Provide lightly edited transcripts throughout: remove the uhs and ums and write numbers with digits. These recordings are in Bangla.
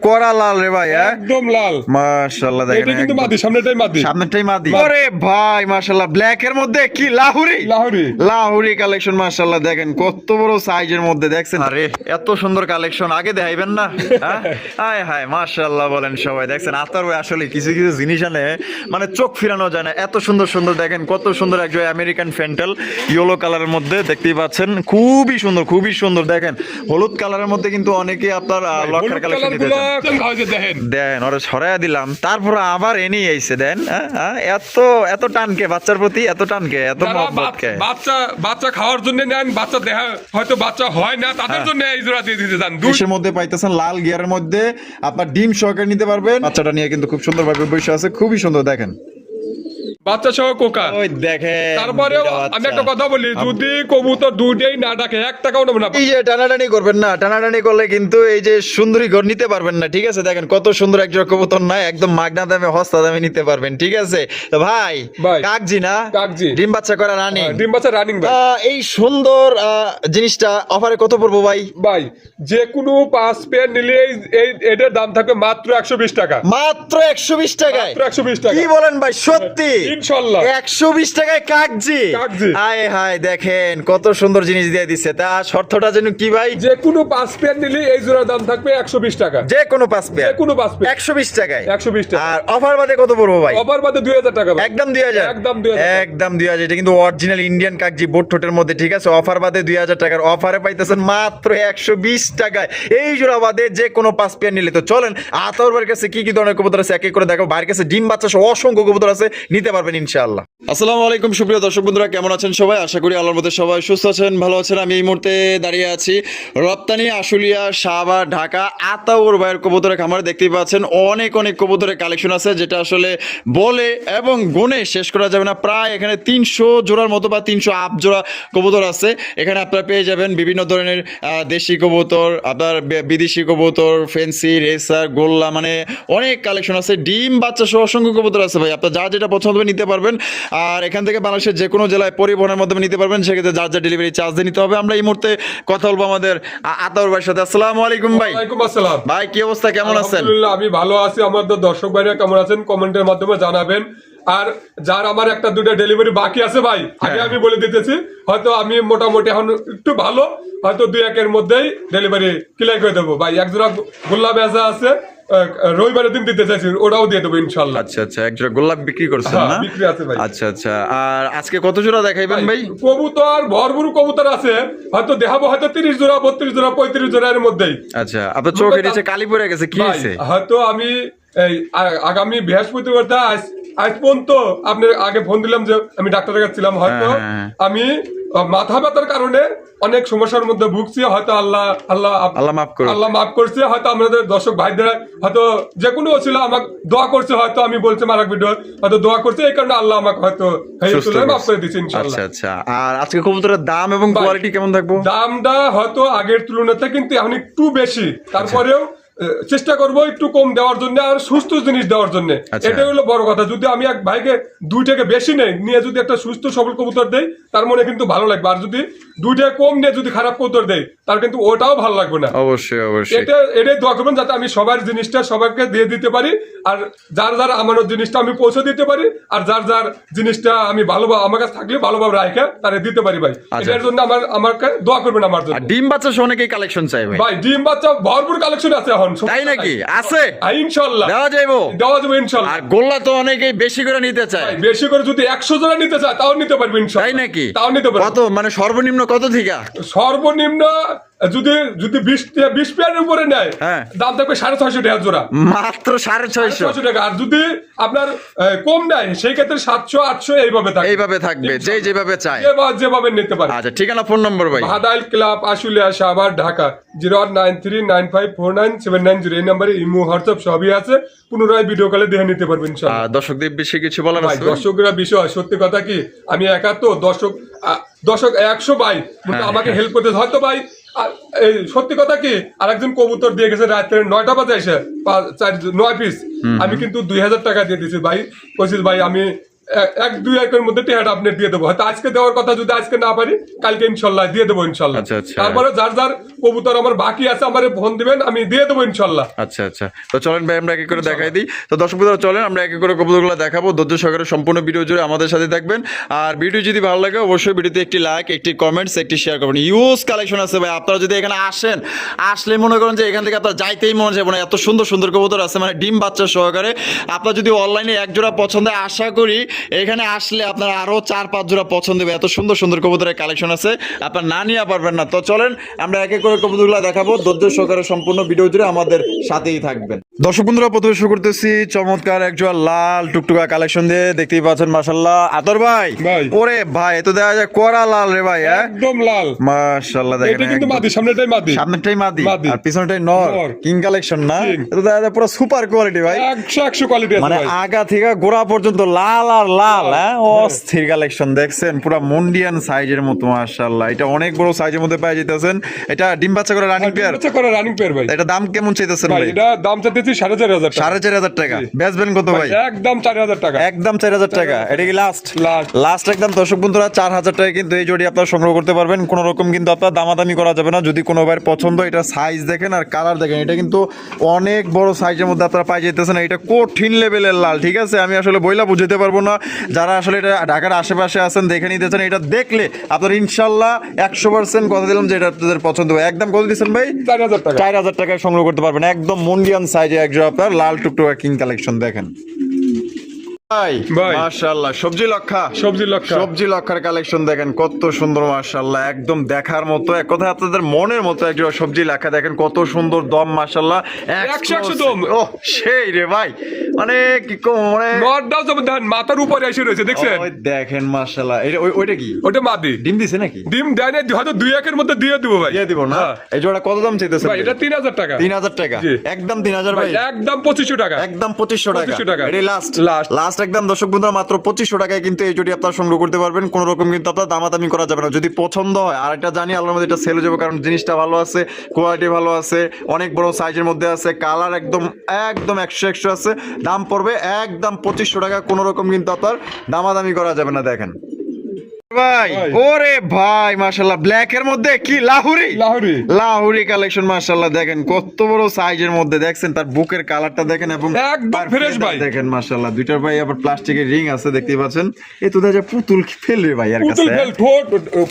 করা লাল রে ভাই, একদম লাল, মাশাআল্লাহ। দেখেন এটা কিন্তু মাদি, সামনেটাই মাদি, সামনেটাই মাদি। আরে ভাই মাশাআল্লাহ, ব্ল্যাক এর মধ্যে কি লাহুরি লাহোরি লাহুরি কালেকশন। মাশাআল্লাহ দেখেন কত বড় সাইজের মধ্যে, দেখছেন? আরে এত সুন্দর কালেকশন আগে দেখাইবেন না? হায় হায় মাশাআল্লাহ বলেন সবাই। দেখছেন আতার ভাই আসলে কিছু কিছু জিনিস আনে মানে চোখ ফিরানো যায় না, এত সুন্দর সুন্দর। দেখেন কত সুন্দর একজন আমেরিকান ফ্যান্টাল ইয়েলো কালারের মধ্যে দেখতেই পাচ্ছেন, খুবই সুন্দর খুবই সুন্দর। দেখেন হলুদ কালারের মধ্যে কিন্তু অনেকে আপনার লক্ষার কালেকশন দিতেছেন। দেন ওরা ছড়াইয়া দিলাম, তারপর আবার এনে আইছে। দেন এত এত টানকে বাচ্চার প্রতি, এত টানকে, এত মহব্বতকে। বাচ্চা খাওয়ার জন্য নেন, বাচ্চা দেখা হয়তো বাচ্চা হয় না, তাদের জন্য এই জোড়া দিয়ে দিতে চান। দেশের মধ্যে পাইতেছেন লাল গিয়ারের মধ্যে, আপনার ডিম সহকারে নিতে পারবেন। বাচ্চাটা নিয়ে কিন্তু খুব সুন্দর ভাবে বসে আছে, খুবই সুন্দর। দেখেন বাচ্চা সহ কোকা। ওই দেখেন, তারপরেও আমি একটা কথা বলি, যদি কবুতর দুইটাই না ডাকে 1 টাকাও নেব না। এই যে টানাটানি করবেন না, টানাটানি করলে কিন্তু এই যে সুন্দরী ঘর নিতে পারবেন না, ঠিক আছে? দেখেন কত সুন্দর একজোড়া কবুতর, না একদম মাগনা দামে হস্তা দামে নিতে পারবেন, ঠিক আছে? তো ভাই কাকজি না, কাকজি ডিম বাচ্চা করা রানিং, ডিম বাচ্চা রানিং। এই সুন্দর জিনিসটা অফারে কত পড়বো ভাই? ভাই যে কোনো 5 পেয়ার নিলে এটার দাম থাকবে মাত্র 120 টাকা। মাত্র 120 টাকায়? মাত্র 120 টাকা। কি বলেন ভাই, সত্যি? ইনশাআল্লাহ 120 টাকায় কাকজি। হায় হায় দেখেন কত সুন্দর জিনিস দিয়ে দিচ্ছে। তা শর্তটা যেন কি ভাই? যে কোনো 5 পেয়ার নিলে এই জোড়ার দাম থাকবে 120 টাকা। যে কোনো 5 পেয়ার, যে কোনো 5 পেয়ার 120 টাকায়। 120 টাকা। আর অফার বাদে কত পড়বো ভাই? অফার বাদে 2000 টাকা ভাই। একদম 2000। একদম 2000। একদম 2000। এটা কিন্তু অরিজিনাল ইন্ডিয়ান কাকজি, বোট ঠোঁটের মধ্যে, ঠিক আছে? অফার বাদে 2000 টাকার অফারে পাইতেছেন মাত্র 120 টাকায় এই জোড়া বাদে যে কোনো 5 পেয়ার নিলে। তো চলেন আতাউর ভাইয়ের কাছে কি কি ধরনের কবুতর আছে এক এক করে দেখো। ভাইয়ের কাছে ডিম বাচ্চা সহ অসংখ্য কবুতর আছে, নিতে পারবেন ইনশাআল্লাহ। আসসালামু আলাইকুম সুপ্রিয় দর্শক বন্ধুরা, কেমন আছেন সবাই? আশা করি আল্লাহর মধ্যে সবাই সুস্থ আছেন, ভালো আছেন। আমি এই মুহূর্তে দাঁড়িয়ে আছি রপ্তানি আশুলিয়া শাহবাগ ঢাকা আতাউর ভাইয়ের কবুতরের খামারে। দেখতেই পাচ্ছেন অনেক অনেক কবুতরের কালেকশন আছে, যেটা আসলে বলে এবং গুণে শেষ করা যাবে না। প্রায় এখানে 300 জোড়ার মতো বা 300 আপ জোড়া কবুতর আছে। এখানে আপনারা পেয়ে যাবেন বিভিন্ন ধরনের দেশি কবুতর, আপনার বিদেশি কবুতর, ফেন্সি, রেসার, গোল্লা, মানে অনেক কালেকশন আছে। ডিম বাচ্চা সহ অসংখ্য কবুতর আছে ভাই, আপনার যার যেটা পছন্দ হবে নিতে পারবেন। আর এখান থেকে বাংলাদেশের যে কোনো জেলায় পরিবহনের মাধ্যমে নিতে পারবেন, সেক্ষেত্রে যার যা ডেলিভারি চার্জ দিয়ে নিতে হবে। আমরা এই মুহূর্তে কথা বলবো আমাদের আতাউর ভাইয়ের সাথে। আসসালামু আলাইকুম ভাই। ওয়ালাইকুম আসসালাম ভাই কি অবস্থা, কেমন আছেন? আলহামদুলিল্লাহ আমি ভালো আছি। আমাদের দর্শক ভাইরা কেমন আছেন কমেন্টের মাধ্যমে জানাবেন। আর যার আমার একটা দুটো ডেলিভারি বাকি আছে ভাই, আগে আমি বলে দিতেছি, হয়তো আমি মোটামুটি এখন একটু ভালো, হয়তো 2-1 মধ্যেই ডেলিভারি ক্লিয়ার করে দেবো ভাই। এক জোড়া গোল্লা বেজা আছে, রবিবারের দিন দিতে চাইছি, ওটাও দিয়ে দেবো ইনশাআল্লাহ। আচ্ছা আচ্ছা, এক জোড়া গোলাপ বিক্রি করছেন না? বিক্রি আছে ভাই। আচ্ছা আচ্ছা, আর আজকে কত জোড়া দেখাইবেন ভাই? কবুতর ভরপুর কবুতর আছে, হয়তো দেখাবো হয়তো 30 জোড়া, 32 জোড়া, 35 জোড়ার মধ্যেই। আচ্ছা, আপনার চোখের নিচে কালি পড়ে গেছে, কি হয়েছে? হয়তো আমি এই আগামী বৃহস্পতিবার আজ পর্যন্ত আপনার আগে ফোন দিলাম যে আমি ডাক্তারের কাছে ছিলাম, হয়তো আমি মাথা ব্যথার কারণে অনেক সমস্যার মধ্যে ভুগছি, হয়তো আল্লাহ মাফ করছে। হয়তো আমাদের দর্শক ভাইদের হয়তো যে কোনো ছিল আমাকে দোয়া করছে, হয়তো আমি বলছি মারাক ভিডিও হয়তো দোয়া করছে, এই কারণে আল্লাহ আমাকে হয়তো মাফ করে দিচ্ছে ইনশাআল্লাহ। আচ্ছা আচ্ছা, আর আজকে কবুতরের দাম এবং কোয়ালিটি কেমন থাকবে? দামটা হয়তো আগের তুলনাতে কিন্তু এখন একটু বেশি, তারপরেও চেষ্টা করবো একটু কম দেওয়ার জন্য আর সুস্থ জিনিস দেওয়ার জন্য। এটা হলো বড় কথা। যদি আমি এক ভাইকে 2 টাকা বেশি নেই নিয়ে যদি একটা সুস্থ সবল কবুতর দেই, তার মনে কিন্তু ভালো লাগবে। আর যদি 2 টাকা কম নিয়ে যদি খারাপ কবুতর দেই, তার কিন্তু ওটাও ভালো লাগবে না। অবশ্যই অবশ্যই, এটাই দোয়া করবেন যাতে আমি সবার জিনিসটা সবাইকে দিয়ে দিতে পারি, আর যার যার আমানত জিনিসটা আমি পৌঁছে দিতে পারি, আর যার যার জিনিসটা আমি ভালোভাবে আমার কাছে থাকলে ভালোভাবে রাখা তারে দিতে পারি ভাই। এটার জন্য আমাকে দোয়া করবেন আমার জন্য। ডিম বাচ্চা সহ অনেকেই কালেকশন চাই ভাই, ডিম বাচ্চা ভরপুর কালেকশন আছে এখন। তাই নাকি? আছে ইনশাআল্লাহ দেওয়া যাবে ইনশাআল্লাহ। আর গোল্লা তো অনেকেই বেশি করে নিতে চায়, বেশি করে যদি 100 জোড়া নিতে চায় তাও নিতে পারবে ইনশাআল্লাহ। তাই নাকি? তাও নিতে পারবে। কত মানে সর্বনিম্ন কত থেকে? সর্বনিম্ন যদি 20 পেয়ারের উপরে নেয়, দাম থাকবে 650 টাকা জোড়া, মাত্র 650 টাকা। আর যদি আপনার কম নেয় সেই ক্ষেত্রে 700-800 এইভাবে থাকবে, যেভাবে চায় যেভাবে নিতে পারে। আচ্ছা, ঠিকানা ফোন নম্বর ভাই? ভাদাইল ক্লাব আশুলিয়া শাহবাগ ঢাকা 09395497990। এই নম্বরে ইমো হোয়াটসঅ্যাপ সবই আছে, পুনরায় ভিডিও কলে দেখে নিতে পারবেন ইনশাআল্লাহ। দর্শকদের বেশি কিছু বলার আছে? দর্শকরা বিষয় সত্যি কথা কি, আমি একা তো, দর্শক 100 ভাই আমাকে হেল্প করতে, হয়তো ভাই এই সত্যি কথা কি, আরেকজন কবুতর দিয়ে গেছে রাত্রে 9টা বাজে এসে 9 পিস, আমি কিন্তু 2000 টাকা দিয়ে দিছি ভাই। কইছি ভাই আমি এক দুই একের মধ্যে টিহাটা আপনি দিয়ে দেবো, হয়তো আজকে দেওয়ার কথা, যদি আজকে না পারি কালকে ইনশাল্লাহ দিয়ে দেবো ইনশাল্লাহ। আচ্ছা, আচ্ছা। তারপরে যার যার কবুতর আমার বাকি আছে আমার ফোন দিবেন, আমি দিয়ে দেবো ইনশাল্লাহ। আচ্ছা আচ্ছা, তো চলেন ভাই আমরা এক এক করে দেখাই দিই। তো দর্শক বন্ধুরা চলেন আমরা এক এক করে কবুতরগুলো দেখাবো, ধৈর্য সহকারে সম্পূর্ণ ভিডিও জুড়ে আমাদের সাথে থাকবেন। আর ভিডিও যদি ভালো লাগে অবশ্যই ভিডিওতে একটি লাইক, একটি কমেন্টস, একটি শেয়ার করবেন। ইউজ কালেকশন আছে ভাই, আপনারা যদি এখানে আসেন, আসলে মনে করেন যে এখান থেকে আপনারা যাইতেই মনে যাবে না, এত সুন্দর সুন্দর কবুতর আছে, মানে ডিম বাচ্চা সহকারে। আপনার যদি অনলাইনে এক জোড়া পছন্দ হয়, আশা করি এখানে আসলে আপনার আরো 4-5 জোড়া পছন্দ হবে, এত সুন্দর সুন্দর কবুতরের কালেকশন আছে, আপনার না নিয়ে পারবেন না। তো চলেন আমরা এক এক করে কবুতরগুলো দেখাবো, ধৈর্য সহকারে সম্পূর্ণ ভিডিও জুড়ে আমাদের সাথেই থাকবেন। দর্শক বন্ধুরা প্রথমে শুরু করতেছি চমৎকার এক জোড়া লাল টুকটুকা কালেকশন দিয়ে, দেখতেই পাচ্ছেন মাশাআল্লাহ। আতর ভাই, ভাই। ওরে ভাই এ তো দেখা যায় কড়া লাল রে ভাই, হ্যাঁ একদম লাল মাশাআল্লাহ। দেখেন এটা কিন্তু মাদি, সামনেটাই মাদি, সামনেরটাই মাদি মাদি। আর পিছনেরটাই নর, নর। কিং কালেকশন না, King। এটা তো দেখা যায় পুরো সুপার কোয়ালিটি ভাই, 100 কোয়ালিটি আছে মানে ভাই। আগা থেকে গোড়া পর্যন্ত লাল আর লাল, হ্যাঁ অস্থির কালেকশন। দেখছেন পুরো মুন্ডিয়ান সাইজের মতো মাশাআল্লাহ, এটা অনেক বড় সাইজের মধ্যে পেয়ে যেতেছেন। এটা ডিম বাচ্চা করে রানিং পেয়ার, বাচ্চা করে রানিং পেয়ার ভাই। এটা দাম কেমন চাইতেছেন ভাই ভাই? এটা দাম চাইতেছি 4,500 টাকা। 4,500 টাকা, বেচবেন কত ভাই? একদম 4,000 টাকা, একদম 4,000 টাকা। এটা কি লাস্ট? লাস্ট। লাস্ট একদম। দর্শক বন্ধুরা 4,000 টাকা কিন্তু এই জোড়ি আপনারা সংগ্রহ করতে পারবেন, কোনো রকম কিন্তু আপনার দামাদামি করা যাবে না। যদি কোনো ভাইয়ের পছন্দ, এটা সাইজ দেখেন আর কালার দেখেন, এটা কিন্তু অনেক বড় সাইজের মধ্যে আপনারা পাই যেতেছেন। এটা কঠিন লেভেলের লাল, ঠিক আছে, আমি আসলে বইলা বুঝাতে পারবো না। যারা আসলে এটা ঢাকার আশেপাশে আছেন দেখে নিতেছেন, এটা দেখলে আপনার ইনশাল্লাহ 100% কথা দিলাম যে এটা আপনাদের পছন্দ হবে। একদম কত দিচ্ছেন ভাই? 4,000 টাকা। 4,000 টাকায় সংগ্রহ করতে পারবেন, একদম মুন্ডিয়ান সাইজে একজন আপনার লাল টুকটুকা কিং কালেকশন। দেখেন ভাই ভাই। মাশাআল্লাহ, সবজি লক্ষা, সবজি লক্ষা। সবজি লক্ষার কালেকশন দেখেন কত সুন্দর মাশাআল্লাহ, একদম দেখার মতো, এক কথা আপনাদের মনের মতো একজন সবজি লেখা। দেখেন কত সুন্দর দম মাশাআল্লাহ, 100 দম। ও সেই রে ভাই, মানে কি কম, মানে নটটাও যেমন দেখেন মাথার উপরে এসে রয়েছে, দেখছেন? ওই দেখেন মাশাআল্লাহ, এটা ওইটা কি? ওটা মাদি। ডিম দিছে নাকি? ডিম দেয় না, হয়তো 2-1 এর মধ্যে দিয়ে দিব ভাই। দিয়ে দিব না? হ্যাঁ। এই জোড়া কত দাম চাইতেছেন ভাই এটা 3,000 টাকা। 3,000 টাকা, জি। একদম 3,000 ভাই, একদম 2500 টাকা। একদম 2500 টাকা। 2500 টাকা। এটাই লাস্ট, লাস্ট। লাস্ট একদম। দর্শক বন্ধুরা মাত্র 2500 টাকায় কিন্তু এই জোড়ি আপনারা সংগ্রহ করতে পারবেন, কোনো রকম কিন্তু আপনার দামাদামি করা যাবে না। যদি পছন্দ হয়, আর এটা জানি আল্লাহর মধ্যে এটা সেল হয়ে যাবে, কারণ জিনিসটা ভালো আছে, কোয়ালিটি ভালো আছে, অনেক বড় সাইজের মধ্যে আছে, কালার একদম একদম 100 আছে। দাম পড়বে একদম 2500 টাকা, কোনো রকম কিন্তু আপনার দামাদামি করা যাবে না। দেখেন ভাই, ভাই। ওরে ভাই মাশাআল্লাহ, ব্ল্যাক এর মধ্যে কি লাহুরি, লাহোরি। লাহুরি কালেকশন মাশাআল্লাহ। দেখেন কত বড় সাইজের মধ্যে, দেখছেন তার বুকের কালারটা দেখেন, এবং একদম fresh ভাই। দেখেন মাশাআল্লাহ, দুইটার ভাই আবার প্লাস্টিকের রিং আছে, দেখতেই পাচ্ছেন। এই তো দেখা পুতুল ফেলবে ভাই এর কাছে, পুতুল ফেল, ঠোঁট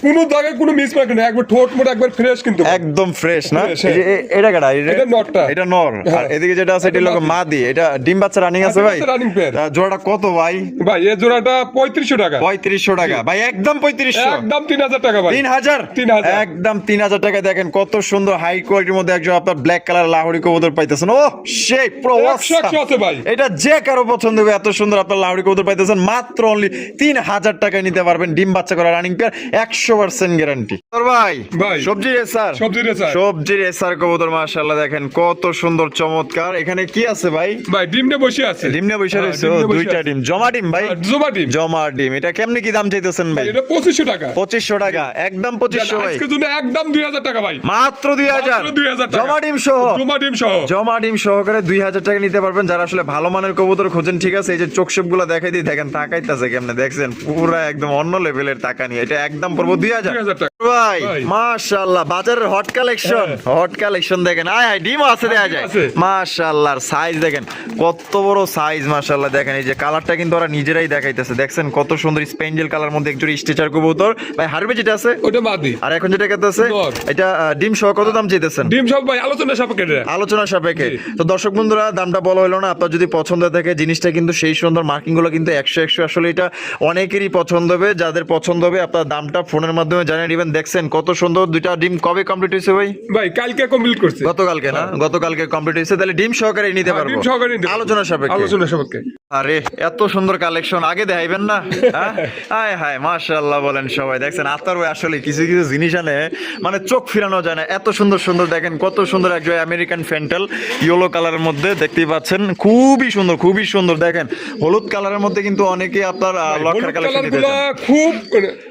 কোনো জায়গায় কোনো মিস মার্ক নেই, একবার ঠোঁট মোট একবার ফ্রেশ কিন্তু। একদম ফ্রেশ না? Fresh, এই যে এটা কাটা, এটা নরটা। এটা নর, আর হ্যাঁ। এদিকে যেটা আছে এটা হলো মাদি। এটা ডিম বাচ্চা রানিং আছে ভাই? Running pair. জোড়াটা কত ভাই? ভাই এই জোড়াটা 3500 টাকা। 3500 টাকা ভাই, একদম 3500, একদম 3,000 টাকা ভাই। 3,000, 3,000 একদম 3,000 টাকা। দেখেন কত সুন্দর হাই কোয়ালিটির মধ্যে একজন আপনার ব্ল্যাক কালার লাহোরি কবুতর পাইতেছেন। ও সেই পুরো 100 আছে ভাই। এটা যে কারো পছন্দ হবে, এত সুন্দর আপনার লাহোরি কবুতর পাইতেছেন মাত্র অনলি 3,000 টাকায় নিতে পারবেন, ডিম বাচ্চা করা রানিং পেয়ার, 100% গ্যারান্টি। ভাই ভাই। সবজি রেসার, সবজি রেসার। সবজি রেসার কবুতর মাশাআল্লাহ, দেখেন কত সুন্দর চমৎকার। এখানে কি আছে ভাই? ভাই ডিম নিয়ে বসে আছে। ডিম নিয়ে বসে হ্যাঁ, রয়েছে, ডিম নিয়ে বসে দুইটা আছে। ডিম, জমা ডিম ভাই, জমা ডিম। জমা ডিম। এটা কেমনে কি দাম চাইতেছেন ভাই? এটা 2500 টাকা। 2500 টাকা, একদম 2500 ভাই, আজকে জন্য একদম 2,000 টাকা ভাই। মাত্র 2,000, মাত্র 2,000 টাকা। জমা ডিম সহ, জমা ডিম সহ। জমা ডিম সহকারে 2,000 টাকা নিতে পারবেন। যারা আসলে ভালো মানের কবুতর খোঁজেন, ঠিক আছে, এই যে চোখসব গুলা দেখাই দিই, দেখেন তাকাইতেছে কেমনে, দেখছেন পুরা একদম অন্য লেভেলের টাকা নিয়ে। এটা একদম পড়বো 2,000 2,000 টাকা। ভাই। ভাই। মাশাআল্লাহ, বাজারের হট কালেকশন, হট কালেকশন দেখেন, আয় হায় ডিম আছে দেয়া যায় আছে। মাশাআল্লাহ। সাইজ দেখেন কত বড় সাইজ মাশাআল্লাহ। দেখেন এই যে কালারটা কিন্তু ওরা নিজেরাই দেখাইতেছে, দেখছেন কত সুন্দর স্পেঞ্জেল কালার মধ্যে একজন স্টিচার কবুতর ভাই। হারবে যেটা আছে ওটা মাদি। আর এখন যেটা আছে নর। এটা ডিম সহ কত দাম চাইতেছেন? ডিম সব ভাই আলোচনা সাপেক্ষে। আলোচনা সাপেক্ষে। জি। তো দর্শক বন্ধুরা দামটা বলা হলো না, আপনার যদি পছন্দ থাকে জিনিসটা কিন্তু সেই সুন্দর মার্কিং গুলো কিন্তু 100 আসলে এটা অনেকেরই পছন্দ হবে। যাদের পছন্দ হবে আপনার দামটা ফোনের মাধ্যমে জানিয়ে দিবেন। দেখছেন কত সুন্দর দুইটা ডিম। কবে কমপ্লিট হয়েছে ভাই? ভাই কালকে কমপ্লিট করছে। গতকালকে না? গতকালকে কমপ্লিট হয়েছে, তাহলে ডিম সহকারে নিতে পারবো, ডিম সহকারে নিতে পারবো। আলোচনা সাপেক্ষে। আলোচনা সাপেক্ষে। আরে এত সুন্দর কালেকশন আগে দেখাইবেন না? হ্যাঁ? হায় হায় মাশাআল্লাহ বলেন সবাই। দেখছেন আতার ভাই আসলে কিছু কিছু জিনিস আনে মানে চোখ ফিরানো যায় না, এত সুন্দর সুন্দর। দেখেন কত সুন্দর একজন আমেরিকান ফ্যান্টাল ইয়েলো কালারের মধ্যে, দেখতেই পাচ্ছেন খুবই সুন্দর, খুবই সুন্দর। দেখেন হলুদ কালারের মধ্যে কিন্তু অনেকে আপনার লক্ষার কালেকশন দিতে চান। খুব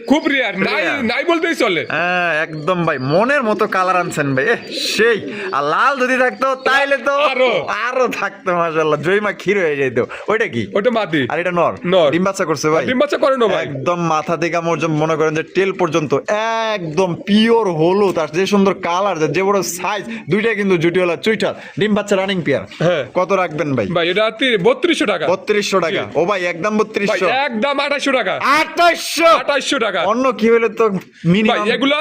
খুব রিয়ার, নাই Rare। নাই বলতেই চলে। হ্যাঁ একদম ভাই, মনের মতো কালার আনছেন ভাই, সেই। আর লাল যদি থাকতো তাইলে তো আরো। আরো থাকতো মাশাআল্লাহ, জয়মা ক্ষীর হয়ে যেত। ওইটা কি? ওটা মাদি। আর এটা নর। নর। ডিম বাচ্চা করছে ভাই? ডিম বাচ্চা করে না ভাই। একদম মাথা থেকে মনে করেন যে টেল পর্যন্ত একদম পিওর হলুদ, আর যে সুন্দর কালার, যে বড় সাইজ, দুইটা কিন্তু জুটিওয়ালা চুইঠাল ডিম বাচ্চা রানিং পেয়ার। হ্যাঁ। কত রাখবেন ভাই? ভাই এটা 3200 টাকা। 3200 টাকা। ও ভাই একদম ভাই 3200। একদম 2800 টাকা। 2800 টাকা। অন্য কি হলে তো ভাই মিনিমাম এগুলা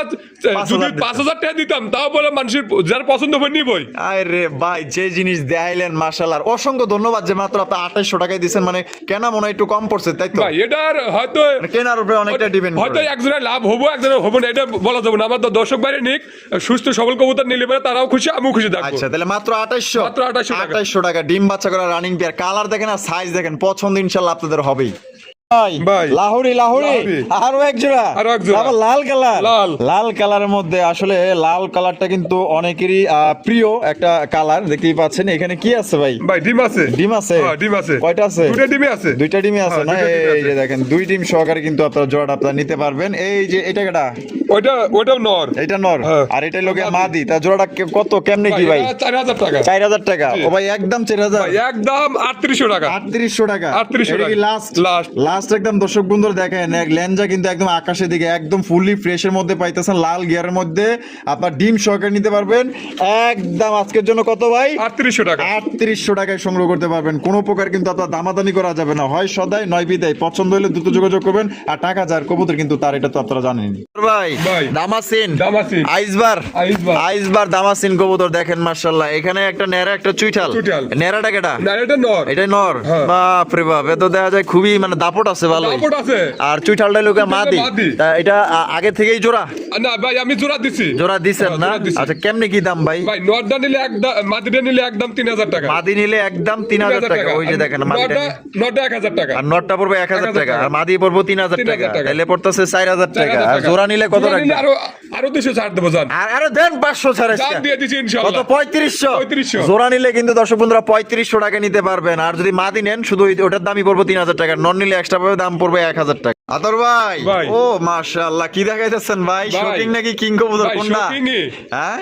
যদি 5000 টাকা দিতাম তাও বলে মানুষের যার পছন্দ হবে নিবই। আরে ভাই যে জিনিস দেখাইলেন মাশাআল্লাহ, অসংখ্য ধন্যবাদ যে মাত্র আপনি 2800 টাকায় দিবেন, মানে কেন মনে হয় একটু কম পড়ছে তাই তো? ভাই এটার হয়তো মানে কেনার উপরে অনেকটা ডিপেন্ড হয়তো করে। একজনের লাভ হবো একজনের হবো না, এটা বলা যাবে না। আমার তো দর্শক বাইরে নিক সুস্থ সবল কবুতর নিলে পরে তারাও খুশি, আমিও খুশি থাকবো। আচ্ছা তাহলে মাত্র 2800। মাত্র 2800 টাকা। 2800 টাকা ডিম বাচ্চা করা রানিং পেয়ার। কালার দেখেন আর সাইজ দেখেন, পছন্দ ইনশাআল্লাহ আপনাদের হবেই। ভাই লাহোরি আরো এক জোড়া, আবার লাল কালার। লাল কালারের মধ্যে আসলে লাল কালারটা কিন্তু অনেকেরই প্রিয় একটা কালার, দেখতেই পাচ্ছেন। এখানে কি আছে ভাই? ভাই ডিম আছে। ডিম আছে? হ্যাঁ, ডিম আছে। কয়টা আছে? দুইটা ডিমে আছে। দুইটা ডিমে আছে না? হ্যাঁ, দুইটা ডিমে এই যে আছে। দেখেন দুই ডিম সহকারে কিন্তু আপনারা জোড়াটা আপনারা নিতে পারবেন। এই যে এটা কেটা? ওইটাও নর। এটা নর। হ্যাঁ। আর এটা লোকে মাদি। তা জোড়াটা কত কেমনে কি ভাই? 4000 টাকা। 4000 টাকা। ও ভাই একদম 4000। ভাই একদম 3800 টাকা। 3800 টাকা। 3800 এটা কি টাকা। লাস্ট? লাস্ট। লাস্ট একদম দর্শক বন্ধুরা দেখেন, এক লেঞ্জা কিন্তু একদম আকাশের দিকে একদম ফুললি ফ্রেশের মধ্যে পাইতেছেন, লাল গিয়ারের মধ্যে আপনার ডিম সহকারে নিতে পারবেন। একদম আজকের জন্য কত ভাই? 3800 টাকা। 3800 টাকায় সংগ্রহ করতে পারবেন। কোনো প্রকার কিন্তু আপনার দামাদামি করা যাবে না, হয় সদাই নয় বিদায়। পছন্দ হলে দ্রুত যোগাযোগ করবেন। আর টাকা যার কবুতর কিন্তু তার, এটা তো আপনারা জানেন ভাই। ভাই। দামাসিন দামাসিন। আইসবার আইসবার। আইসবার দামাসিন কবুতর দেখেন মাশাআল্লাহ। এখানে একটা নেড়া একটা চুইঠাল। চুইঠাল। নেড়াটা কেটা? না এটা নর। এটাই নর। হ্যাঁ। বাপ রে বাপ, এত দেখা যায় খুবই মানে দাপট আছে ভালো। দাপট আছে। আর চুইঠালটা লোকে মাদি। মাদি। তা এটা আগে থেকেই জোড়া? না ভাই আমি জোড়া দিছি। জোড়া দিছেন হ্যাঁ, না? জোড়া দিছি। আচ্ছা কেমনে কি দাম ভাই? ভাই নরটা নিলে একদম, মাদিটা নিলে একদম 3000 টাকা। মাদি নিলে একদম 3000 টাকা। ওই যে দেখেন মাদিটা। নরটা 1000 টাকা। আর নটটা পড়বে 1000 টাকা, আর মাদি পড়বে 3000 টাকা। 3000 টাকা। তাহলে পড়তেছে 4000 টাকা। 4000 আর জোড়া নিলে কত জোড়া নিলে রাখবেন? আরো 200 ছাড় দেবো জান। আর আরো দেন 500 ছাড় জান আজকে। দিয়ে দিছি কত? ইনশাআল্লাহ। 3500। 3500 জোড়া নিলে কিন্তু দর্শক বন্ধুরা 3500 টাকা নিতে পারবেন। আর যদি মাদি নেন শুধু ওটার দামই পড়বে 3000 টাকা, নন নিলে এক্সট্রা পাবে, দাম পড়বে 1000 টাকা। আতর ভাই। ভাই। ও মাশাআল্লাহ, কি দেখাইতেছেন ভাই? ভাই। শোকিং নাকি কিং কবুতর ভাই, কোনটা? শোকিংই। হ্যাঁ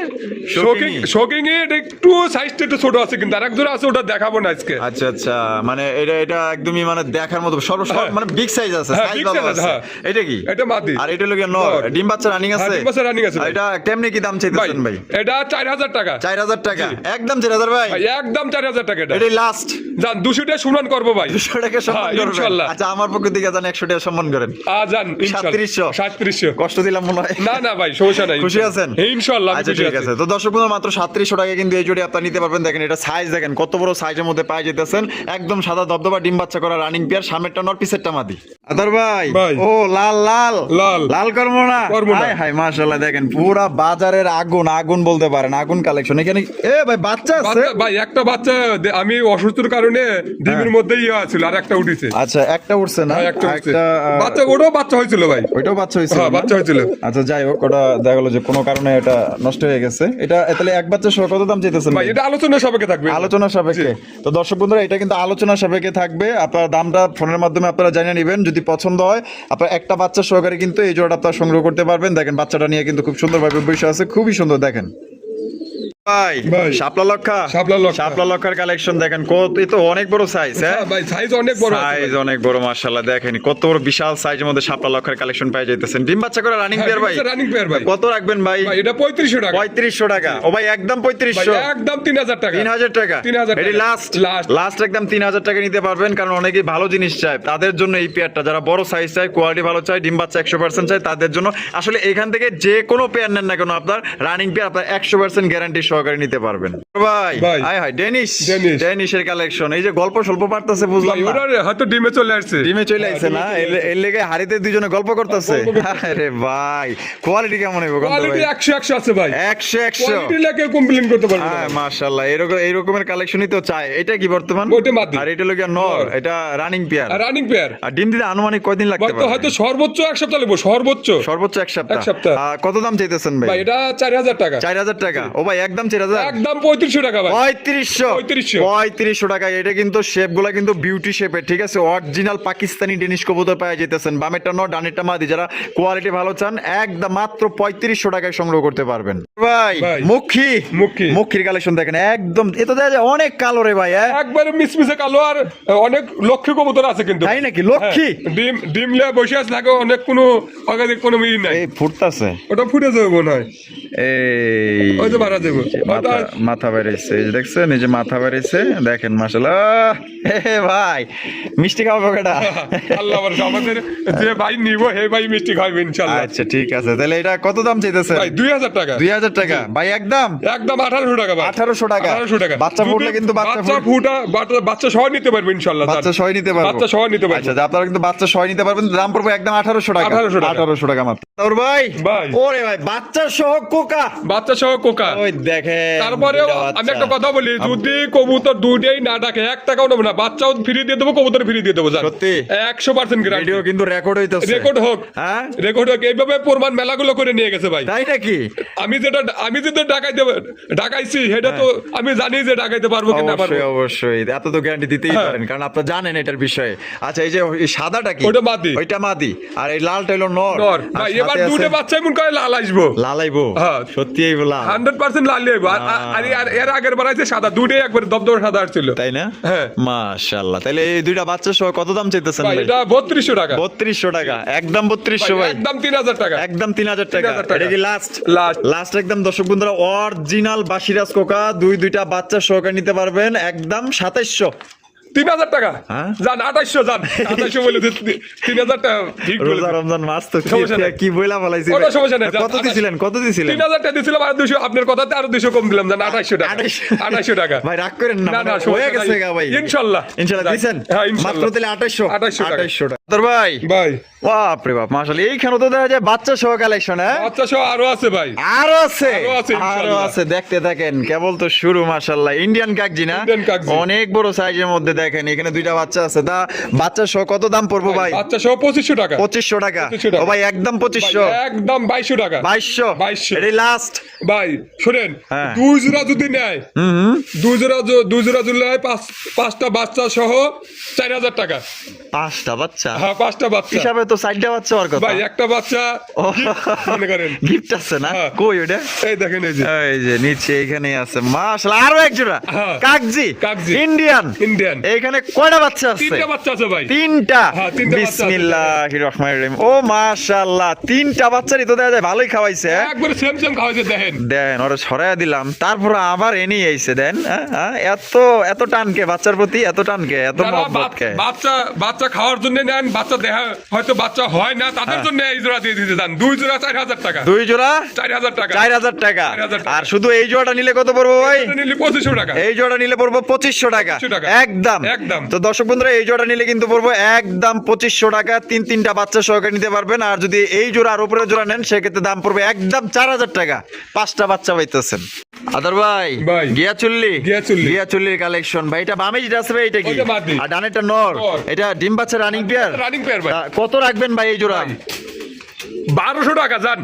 শোকিং এর একটু সাইজটা একটু ছোট আছে, কিন্তু আরেক জোড়া আছে ওটা দেখাবো না আজকে। আচ্ছা আচ্ছা, মানে এটা একদমই মানে দেখার মতো হ্যাঁ। মানে বিগ সাইজ আছে, হ্যাঁ, সাইজ big ভালো size আছে। আছে, হ্যাঁ। এটা কি? এটা মাদি। আর এটা লোকে নর। নর। ডিম বাচ্চা রানিং হ্যাঁ, আছে? ডিম বাচ্চা running আছে আর ভাই। এটা কেমনে কি দাম ভাই চাইতেছেন ভাই? এটা 4000 টাকা। 4000 টাকা। একদম 4000 ভাই। ভাই একদম 4000 টাকা এটা। এটাই লাস্ট। জান 200 টাকা সম্মান করবো ভাই। 200 টাকা সম্মান হ্যাঁ, করবেন? ইনশাআল্লাহ। আচ্ছা আমার পক্ষ থেকে জান 100 টাকা সম্মান করেন। জান ইনশাআল্লাহ। 3700। 3700। কষ্ট দিলাম মনে হয়? না না ভাই সমস্যা নাই। খুশি আছেন? হ্যাঁ, ইনশাআল্লাহ আমি আচ্ছা খুশি ঠিক আছি। আছে। তো দর্শক বন্ধু মাত্র 3700 টাকা কিন্তু এই জোড়ি আপনারা নিতে পারবেন। দেখেন এটা সাইজ দেখেন কত বড় সাইজের মধ্যে পাই যেতেছেন। একদম সাদা দবদবা ডিম বাচ্চা করা রানিং পেয়ার, সামনেরটা নর পিছেরটা মাদি। আদর ভাই। ভাই। ও লাল লাল লাল। লাল করবো না? করবো না। হায় হায় মাশাআল্লাহ, দেখেন পুরা বাজারের আগুন আগুন বলতে পারেন, আগুন কালেকশন। এখানে এ ভাই বাচ্চা আছে? ভাই একটা বাচ্চা আমি অসুস্থর কারণে ডিমের মধ্যে ইয়ে ছিল, আর একটা উঠেছে। আচ্ছা একটা উঠছে না? হ্যাঁ, একটা উঠছে। একটা বাচ্চা ওটাও বাচ্চা হয়েছিল ভাই। ওইটাও বাচ্চা হয়েছিল হ্যাঁ, না? বাচ্চা হয়েছিল। আচ্ছা যাই হোক, ওটা দেখা গেলো যে কোনো কারণে এটা নষ্ট হয়ে গেছে। এটা তাহলে এক বাচ্চা সহ কত দাম চাইতেছেন ভাই ভাই? এটা আলোচনা সাপেক্ষে থাকবে। আলোচনা সাপেক্ষে। তো দর্শক বন্ধুরা এটা কিন্তু আলোচনা সাপেক্ষে থাকবে। আপনার দামটা ফোনের মাধ্যমে আপনারা জানিয়ে নেবেন। যদি পছন্দ হয় আপনার একটা বাচ্চা সহকারে কিন্তু এই জোড়াটা আপনারা সংগ্রহ করতে পারবেন। দেখেন বাচ্চাটা নিয়ে কিন্তু খুব সুন্দরভাবে বসে আছে, খুবই সুন্দর। দেখেন ভাই ভাই। শাপলা লক্ষা। শাপলা লক্ষা। শাপলা লক্ষার কালেকশন দেখেন কত, এ তো অনেক বড় সাইজ। হ্যাঁ হ্যাঁ ভাই সাইজ অনেক বড় আছে সাইজ ভাই। অনেক বড় মাশাআল্লাহ। দেখেন কত বড় বিশাল সাইজের মধ্যে শাপলা লক্ষার কালেকশন পাই যাইতেছেন। ডিম বাচ্চা করে রানিং হ্যাঁ, পেয়ার ভাই। রানিং পেয়ার ভাই। কত রাখবেন ভাই? ভাই এটা 3500 টাকা। 3500 টাকা। ও ভাই একদম ভাই 3500। একদম 3000 টাকা। 3000 টাকা। 3000 এটি টাকা। Last last. লাস্ট একদম 3000 টাকা নিতে পারবেন। কারণ অনেকেই ভালো জিনিস চায়, তাদের জন্য এই পেয়ারটা। যারা বড় সাইজ চায়, কোয়ালিটি ভালো চায়, ডিম বাচ্চা 100% চায়, তাদের জন্য আসলে এখান থেকে যে কোনো পেয়ার নেন না কেন আপনার রানিং পেয়ার আপনার 100% গ্যারান্টি সহকারে নিতে পারবেন ভাই। ভাই। Hi hi Danish. ডেনিশ। ডেনিশের কালেকশন। এই যে গল্প স্বল্প পারতেছে বুঝলাম ভাই না। ওটার হয়তো ডিমে চলে আসছে। ডিমে চলে আইছে না? এর লেগে হাড়িতে দুইজনে গল্প করতেছে। আরে ভাই কোয়ালিটি কেমন হইব কোন কোয়ালিটি ভাই? 100 আছে ভাই। 100 কোয়ালিটি লাগে কমপ্লেইন করতে পারবে না হ্যাঁ ভাই। মাশাআল্লাহ, এই রকমের কালেকশনই তো চাই। এটা কি বর্তমান? ওইটা মাদি। আর এটা লগিয়া নর, নর। এটা রানিং পেয়ার। আর রানিং পেয়ার। আর ডিম দিতে আনুমানিক কয়দিন লাগতে ভাই তো পারে? হয়তো সর্বোচ্চ 1 সপ্তাহ লাগবে, সর্বোচ্চ। সর্বোচ্চ এক সপ্তাহ। এক সপ্তাহ। কত দাম চাইতেছেন ভাই? ভাই এটা 4000 টাকা। 4000 টাকা। ও ভাই একদম একদম 4000 একদম 3500 টাকা ভাই। 3500 টাকা। এটা কিন্তু শেপ গুলা কিন্তু বিউটি শেপের, ঠিক আছে, অরিজিনাল পাকিস্তানি ডেনিশ কবুতর পাওয়া যেতেছেন। বামেরটা নর, ডানেরটা মাদি, যারা কোয়ালিটি ভালো চান একদম মাত্র 3500 টাকায় সংগ্রহ করতে পারবেন ভাই। ভাই। মুখির কালেকশন দেখেন, একদম এ তো দেখা যায় অনেক কালো রে ভাই। একবারে মিসমিসে কালো, আর অনেক লক্ষ্মী কবুতর আছে কিন্তু। তাই নাকি? লক্ষ্মী? ডিম ডিম লিয়ে বসে আছে, লাগে অনেক কোনো অগাধি কোনো মিল নাই। এই ফুটতাছে, ওটা ফুটে যাবে মনে হয়। এই ওই যে বাড়া দেবো মাথা বেড়েছে, এই যে দেখছেন, এই যে মাথা বেড়েছে দেখেন, মাশাআল্লাহ। হে ভাই, মিষ্টি খাওয়াবো কেডা? আল্লাহ ভরসা, আমাদের যে ভাই নিব হে ভাই মিষ্টি খাইবে ইনশাআল্লাহ। আচ্ছা ঠিক আছে, তাহলে এটা কত দাম চাইতেছেন? ভাই 2000 টাকা। 2000 টাকা ভাই, একদম 1800 টাকা ভাই। 1800 টাকা। 1800 টাকা। বাচ্চা ফুটলে কিন্তু বাচ্চা সহ নিতে পারবে ইনশাআল্লাহ। বাচ্চা সহ নিতে পারবো। বাচ্চা সহ নিতে পারবে। আচ্ছা, আপনারা কিন্তু বাচ্চা সহ নিতে পারবেন। দাম পড়বে একদম 1800 টাকা। 1800 টাকা মাত্র। তোর ভাই, ওরে ভাই, বাচ্চা সহ কোকা। বাচ্চা সহ কোকা। ওই দেখেন। তারপরেও আমি একটা কথা বলি, যদি কবুতর দুইটাই না ডাকে 1 টাকাও নেব না, বাচ্চাও ফ্রি দিয়ে দেবো, কবুতর ফ্রি দিয়ে দেবো। সত্যি 100% গ্যারান্টি। ভিডিও কিন্তু রেকর্ড হইতাছে। রেকর্ড হোক, হ্যাঁ রেকর্ড হোক। এইভাবে প্রমাণ মেলাগুলো করে নিয়ে গেছে ভাই। তাই নাকি? আমি যেটা ডাকাইছি সেটা তো আমি জানি যে ডাকাইতে পারবো কি না পারবো। অবশ্যই এত তো গ্যারান্টি দিতেই পারেন, কারণ আপনারা জানেন এটার বিষয়ে। আচ্ছা, এই যে এই সাদাটা কি? ওটা মাদি। ওইটা মাদি, আর এই লালটা হলো নর। নর আর ভাই, সাথে এবার আছে- দুটো বাচ্চা এমন করে লাল আসবো। লাল আইবো? হ্যাঁ। সত্যি আইবো লাল? 100% লাল আইবো। আর এর আগের বার আছে সাদা, দুটোই একবার দবদবে সাদা আসছিল। তাই না? হ্যাঁ। মাশাআল্লাহ। তাহলে এই দুইটা বাচ্চা সহ কত দাম চাইতেছেন ভাই ভাই? এটা 3200 টাকা। 3200 টাকা, একদম 3200 ভাই। একদম 3000 টাকা। একদম 3000 টাকা। 3000 টাকা। এটা কি লাস্ট? লাস্ট। লাস্ট একদম। দর্শক বন্ধুরা, অরিজিনাল বাসিরাজ কোকা দুইটা বাচ্চা সহকারে নিতে পারবেন একদম 2700। 3000 টাকা। হ্যাঁ? জান 2800 জান। 2800 বলে 3000 টাকা ঠিক বলে। রোজা রমজান মাস তো সমস্যা নাই। কি বইলা বলাইছি? কোনো সমস্যা নাই। কত দিছিলেন? 3000 টাকা দিছিলাম, আর 200 আপনার কথাতে আরো 200 কম দিলাম, জান 2800 টাকা। 2800 টাকা। ভাই রাগ করেন না, না, মানে সমস্যা হয়ে গেছে নাই। গা ভাই। ইনশাআল্লাহ। ইনশাআল্লাহ দিছেন? হ্যাঁ, ইনশাআল্লাহ। মাত্র তাহলে 2800 টাকা। 2800 টাকা। তোর ভাই, ভাই বাপ রে বাপ, মাশাআল্লাহ। এইখানে তো দেখা যায় বাচ্চা সহ কালেকশন। হ্যাঁ, বাচ্চা সহ আরো আছে ভাই। আরো আছে, আরো আছে, আরো ইনশাআল্লাহ। আছে। দেখতে থাকেন, কেবল তো শুরু। মাশাআল্লাহ, ইন্ডিয়ান কাকজি না? ইন্ডিয়ান কাকজি। অনেক বড় সাইজের মধ্যে দেখেন, এখানে দুইটা বাচ্চা আছে। তা বাচ্চা সহ কত দাম পড়বো ভাই? বাচ্চা সহ 2500 টাকা। 2500 টাকা। 2500 টাকা। ও ভাই, একদম 2500। ভাই, একদম 2200 টাকা। 2200। এটাই লাস্ট ভাই শুনেন, হ্যাঁ। 2 জোড়া যদি নেয়, 2 জোড়া যদি নেয়, পাঁচটা বাচ্চা সহ 4000 টাকা। 5টা বাচ্চা? হ্যাঁ, 5টা বাচ্চা হিসাবে তো 6টা বাচ্চা হওয়ার কথা। ভাই। একটা বাচ্চা ও, মনে করেন গিফট আছে না? হ্যাঁ। কই ওটা? এই দেখেন, এই যে এই যে নিচে এখানে আছে। মাশাআল্লাহ, আরো এক জোড়া হ্যাঁ। কাকজি কাকজি। ইন্ডিয়ান। ইন্ডিয়ান। এখানে কয়টা বাচ্চা আছে? 3টা বাচ্চা আছে ভাই। 3টা। হ্যাঁ, 3টা বাচ্চা আছে। বিসমিল্লাহির রহমানির রহিম। ও মাশাআল্লাহ, 3টা বাচ্চারই তো দেখা যায় ভালোই খাওয়াইছে। হ্যাঁ? একবারে সেম খাওয়াইছে দেখেন। দেন, ওরা ছড়াইয়া দিলাম, তারপর আবার এনে আইছে। দেন, এত টানকে বাচ্চার প্রতি, এত টানকে, এত যারা মহব্বত কে? বাচ্চা খাওয়ার জন্য নেন, বাচ্চা দেখা হয়তো বাচ্চা হয় না, তাদের জন্য এই জোড়া দিয়ে দিতে চান। 2 জোড়া 4000 টাকা। 2 জোড়া 4000 টাকা। 4000 টাকা। 4000 টাকা। আর শুধু এই জোড়াটা নিলে কত পড়বো ভাই? এটা নিলে 2500 টাকা। এই জোড়া নিলে পড়বো 2500 টাকা। 2500 টাকা। একদম একদম। তো দর্শক বন্ধুরা, এই জোড়া নিলে কিন্তু পড়বো একদম 2500 টাকা। 3টা বাচ্চা সহকারে নিতে পারবেন। আর যদি এই জোড়া আর উপরে জোড়া নেন, সেক্ষেত্রে দাম পড়বে একদম 4000 টাকা। 5টা বাচ্চা পাইতেছেন। আদর ভাই, ভাই। গিয়াচুল্লির কালেকশন ভাই। এটা বামে যেটা আছে ভাই, এটা কি? ওইটা মাদি। আর ডানেরটা নর। নর। এটা ডিম বাচ্চা রানিং পেয়ার। রানিং পেয়ার ভাই। কত রাখবেন ভাই এই জোড়া? 1200 টাকা জান।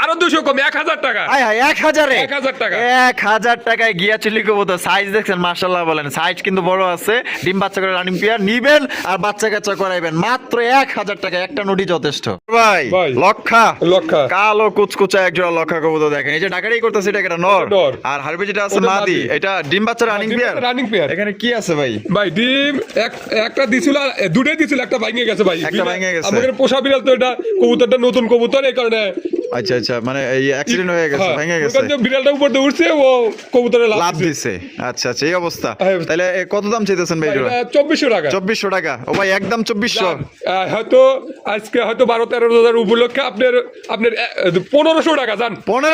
আরো 200 কম, 1000 টাকা। 1000 1000 টাকা। 1000 টাকায় গিয়াচুল্লি কবুতর। সাইজ দেখছেন, মাশাআল্লাহ বলেন, সাইজ কিন্তু বড় আছে। ডিম বাচ্চা করে রানিং পেয়ার নিবেন আর বাচ্চা কাচ্চা করাইবেন মাত্র 1000 টাকা। একটা নোটি যথেষ্ট ভাই। ভাই। লক্ষা লক্ষা। কালো কুচকুচা এক জোড়া লক্ষা কবুতর দেখেন। এই যে ডাকাটাই করতেছে, এটা একটা নর। নর। আর হারবে যেটা আছে ওটা মাদি, মাদি। এটা ডিম বাচ্চা রানিং ডিম পেয়ার। বাচ্চা running pair। এখানে কি আছে ভাই? ভাই ডিম একটা দিছিল, দুটোই দিছিল, একটা ভাঙে গেছে ভাই। একটা ভেঙে গেছে। আমাদের পোষা বিড়াল তো, এটা কবুতরটা নতুন কবুতর, এই কারণে। আচ্ছা, মানে এই অ্যাক্সিডেন্ট হয়ে গেছে, হ্যাঁ, ভেঙে গেছে। ওখান থেকে বিড়ালটা উপর দিয়ে উঠছে, ও কবুতরে লাভ দিছে। আচ্ছা, এই অবস্থা। হ্যাঁ। তাহলে কত দাম চাইতেছেন ভাই জোড়া? 2400 টাকা। 2400 টাকা। ও ভাই, একদম 2400। হয়তো আজকে হয়তো 12-13 উপলক্ষে আপনার 1500 টাকা জান। 15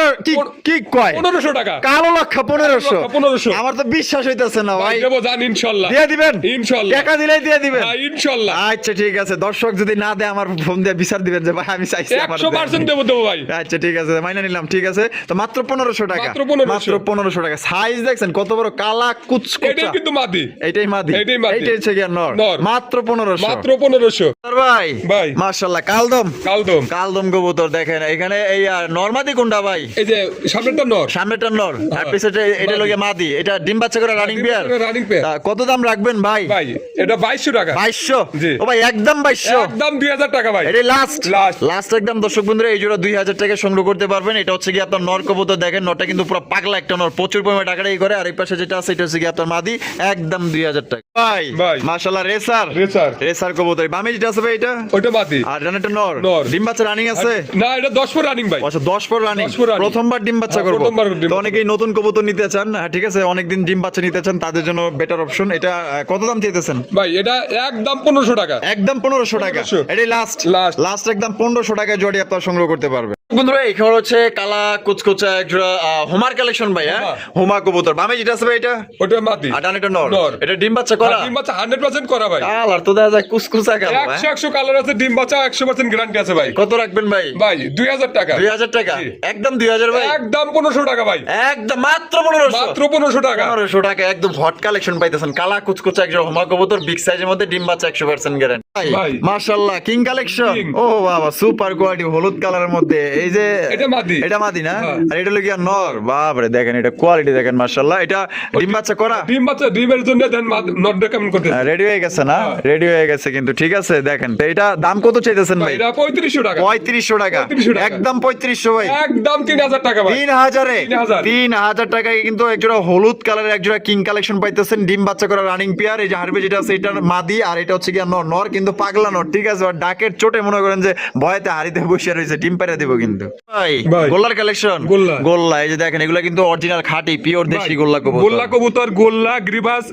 কি কয়? 1500 টাকা। কালো লক্ষা 1500। 1500। আমার তো বিশ্বাস হইতাছে না ভাই। দেবো জান ইনশাআল্লাহ। দিয়ে দিবেন? ইনশাআল্লাহ। টাকা দিলেই দিয়ে দিবেন? হ্যাঁ, ইনশাআল্লাহ। আচ্ছা ঠিক আছে। দর্শক যদি না দেয়, আমার ফোন দিয়ে বিচার দিবেন যে ভাই আমি চাইছি আমার 100% দেবো ভাই। আচ্ছা ঠিক আছে, মাইনা নিলাম, ঠিক আছে। তো মাত্র 1500 টাকা, মাত্র 1500 মাত্র 1500 টাকা। সাইজ দেখছেন কত বড়, কালা কুচকুচা। এটাই কিন্তু মাদি, এইটাই মাদি, এইটাই মাদি। এইটাই হচ্ছে গিয়া নর। নর। মাত্র 1500। মাত্র 1500 ভাই ভাই। মাশাআল্লাহ, কালদম কালদম। কালদম কবুতর দেখেন এখানে। এই নরমাদি কোনটা ভাই? এই যে সামনেটা নর, সামনেটা নর আর পিছনে এটা লগে মাদি। এটা ডিম বাচ্চা করে রানিং পেয়ার। Running pair. কত দাম রাখবেন ভাই? ভাই এটা 2200 টাকা। 2200? জি। ও ভাই একদম 2200, একদম 2000 টাকা ভাই। এটা লাস্ট Last। লাস্ট একদম। দর্শক বন্ধুরা এই জোড়া 2000 টাকা সংগ্রহ করতে পারবেন। এটা হচ্ছে কি আপনার নর কবুতর। দেখেন নরটা কিন্তু পুরো পাগলা একটা নর, প্রচুর পরিমাণে টাকাটাই করে। আর এই পাশে যেটা আছে এটা হচ্ছে কি আপনার মাদি, একদম 2000 টাকা ভাই। ভাই। মাশাআল্লাহ, রেসার রেসার। রেসার কবুতর। বামে যেটা আছে ভাই এটা ওইটা মাদি। আর ডানেটা নর। নর। ডিম বাচ্চা রানিং আছে? না এটা 10 পর রানিং ভাই। আচ্ছা 10 পর রানিং। 10 পর running। প্রথমবার ডিম বাচ্চা হ্যাঁ, করব। প্রথমবার ডিম তো বাচ্চা। অনেকেই নতুন কবুতর নিতে চান, হ্যাঁ ঠিক আছে, অনেকদিন ডিম বাচ্চা নিতে চান, তাদের জন্য বেটার অপশন এটা। কত দাম চাইতেছেন ভাই এটা একদম 1500 টাকা। একদম 1500 টাকা। 1500 এটাই লাস্ট Last। লাস্ট একদম 1500 টাকায় জোড়ি আপনারা সংগ্রহ করতে পারবেন। বন্ধুরা এখানে হচ্ছে কালা কুচকুচা একটা হোমার কালেকশন ভাই। হ্যাঁ হোমা। হোমা কবুতর। বামে যেটা আছে ভাই এটা ওটা মাদি। আর ডানেটা নর। নর। এটা ডিম বাচ্চা করা? ডিম বাচ্চা 100% করা ভাই। কালার তো দেখা যায় কুচকুচা কালো। 100 কালার আছে, ডিম বাচ্চা 100% গ্যারান্টি আছে ভাই। কত রাখবেন ভাই? ভাই 2000 টাকা। 2000 টাকা? জি। একদম 2000 ভাই? একদম 1500 টাকা ভাই। একদম মাত্র 1500। মাত্র 1500 টাকা। 1500 টাকা একদম হট কালেকশন পাইতেছেন। কালা কুচকুচা একজন হোমা কবুতর, বিগ সাইজের মধ্যে, ডিম বাচ্চা 100% গ্যারান্টি ভাই। মাশাআল্লাহ, কিং কালেকশন। King। ও বাবা, সুপার কোয়ালিটি, হলুদ কালারের মধ্যে। এই যে এটা মাদি। এটা মাদি না? হ্যাঁ। আর এটা লগিয়া নর। বাপরে দেখেন এটা কোয়ালিটি দেখেন মাশাআল্লাহ। এটা ডিম বাচ্চা করা? ডিম বাচ্চা, ডিমের জন্য দেন নটটা কেমন করতে? রেডি হয়ে গেছে না? হ্যাঁ। রেডি হয়ে গেছে কিন্তু, ঠিক আছে। দেখেন তো এটা দাম কত চাইতেছেন ভাই? এটা 3500 টাকা। 3500 টাকা? 3500 টাকা। একদম 3500 ভাই? একদম 3000 টাকা ভাই। 3000-এ? 3000 3000 টাকায় কিন্তু একজোড়া হলুদ কালারের একজোড়া কিং কালেকশন পাইতেছেন। ডিম বাচ্চা করা রানিং পেয়ার। এই যে হারবে যেটা আছে এটা মাদি, আর এটা হচ্ছে গিয়া নর। নর কিন্তু পাগলা নর, ঠিক আছে। আর ডাকের চোটে মনে করেন যে ভয়তে হাড়িতে বসে রয়েছে, ডিম পাড়া দিব কিন্তু ভাই। ভাই। গোল্লার কালেকশন? গোল্লা। গোল্লা, এই যে দেখেন এগুলা কিন্তু অরিজিনাল খাঁটি পিওর দেশি গোল্লা কবুতর। গোল্লা কবুতর, গোল্লা, গ্রিবাস,